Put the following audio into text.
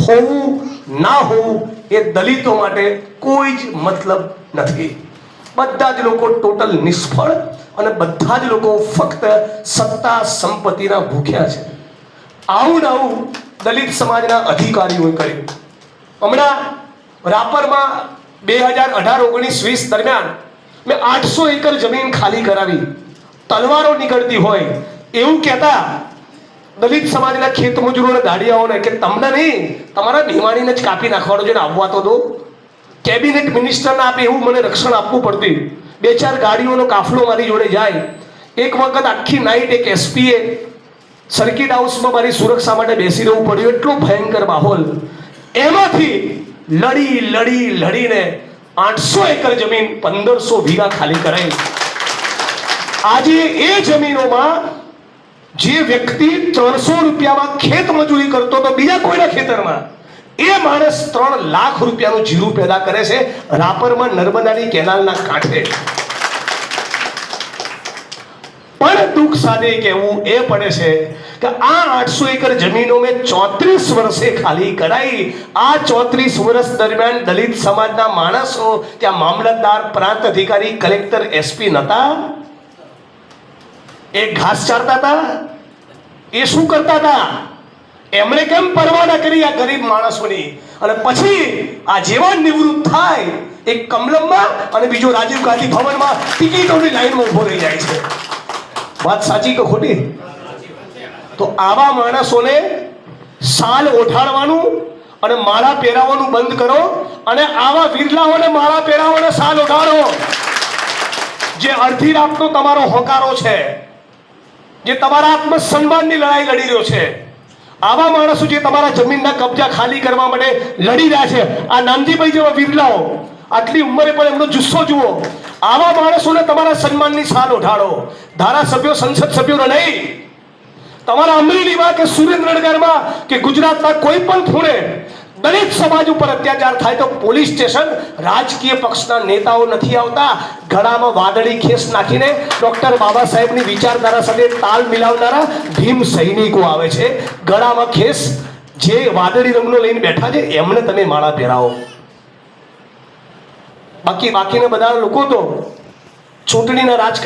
હોવું ના હોવું એ દલિતો માટે કોઈ જ મતલબ નથી. બધા જ લોકો ટોટલ નિષ્ફળ અને બધા જ લોકો ફક્ત સત્તા સંપત્તિના ભૂખ્યા છે. આવું દલિત સમાજના અધિકારીઓએ કર્યું. હમણાં રાપરમાં 2018-19-20 દરમિયાન મેં 800 એકર જમીન ખાલી કરાવી. તલવારો નીકળતી હોય એવું કહેતા દલિત સમાજના ખેત મજૂરોને દાડિયાઓને કે તમને નહીં, તમારા ભીમાણીને જ કાપી નાખવાનો છે ને આવવા તો દો. કેબિનેટ મિનિસ્ટરને આપે એવું મને રક્ષણ આપવું પડતું. 2-4 ગાડીઓનો કાફલો મારી જોડે જાય. એક વખત આખી નાઈટ એક એસપીએ સર્કિટ હાઉસમાં મારી સુરક્ષા માટે બેસી રહેવું પડ્યું. એટલો ભયંકર માહોલ. એમાંથી લડીને 800 એકર જમીન 1500 વીઘા ખાલી કરાઈ. આજે એ જમીનોમાં જે વ્યક્તિ 300 રૂપિયામાં ખેત મજૂરી કરતો તો બીજા કોઈના ખેતરમાં, એ માણસ 3 લાખ રૂપિયાનું જીરું પેદા કરે છે રાપરમાં નર્મદાની કેનાલના કાંઠે. પણ દુઃખ સાથે કહેવું એ પડે છે કે આ 800 એકર જમીનો મેં 34 વર્ષે ખાલી કરાઈ. આ 34 વર્ષ દરમિયાન દલિત સમાજના માણસો ત્યાં મામલતદાર, પ્રાંત અધિકારી, કલેક્ટર, એસપી નતા. એ ઘાસ ચારતા હતા? એ શું કરતા હતા? એમણે કેમ પરવાના કરી આ ગરીબ માણસોની? અને પછી આ જેવા નિવૃત્ત થાય એક કમલમમાં અને બીજો રાજીવ ગાંધી ભવનમાં ટિકિટોની લાઈનમાં ઉભો રહી જાય છે. વાત સાચી કે ખોટી? તો આવા માણસોને સાલ ઓઠાડવાનું અને માળા પહેરાવવાનું બંધ કરો અને આવા વિરલાઓને માળા પહેરાવો અને સાલ ઓઢાડો. જે અડધી રાતનો તમારો હોકારો છે, જે તમારા આત્મસન્માનની લડાઈ લડી રહ્યો છે, આવા માણસો જે તમારા જમીનના કબજા ખાલી કરવા માટે લડી રહ્યા છે, આ નાનજીભાઈ જેવા વિરલાઓ, આટલી ઉંમરે પણ એમનો જુસ્સો જુઓ. આવા માણસોને તમારા સન્માનની સાલ ઓઢાડો. ધારાસભ્યો, સંસદ સભ્યોને નહીં. તમારા અમરેલીમાં કે સુરેન્દ્રનગરમાં કે ગુજરાતના કોઈ પણ ખૂણે દલિત સમાજ ઉપર અત્યાચાર થાય તો પોલીસ સ્ટેશન રાજકીય પક્ષના નેતાઓ નથી આવતા. ગળામાં વાદળી ખેસ નાખીને ડોક્ટર બાબા સાહેબની વિચારધારા સાથે તાલ મિલાવનારા ભીમ સૈનિકો આવે છે. ગળામાં ખેસ જે વાદળી રંગનો લઈને બેઠા છે એમને તમે માળા પહેરાવો. બાકીના બધા લોકો તો ચૂંટણીના રાજકારણ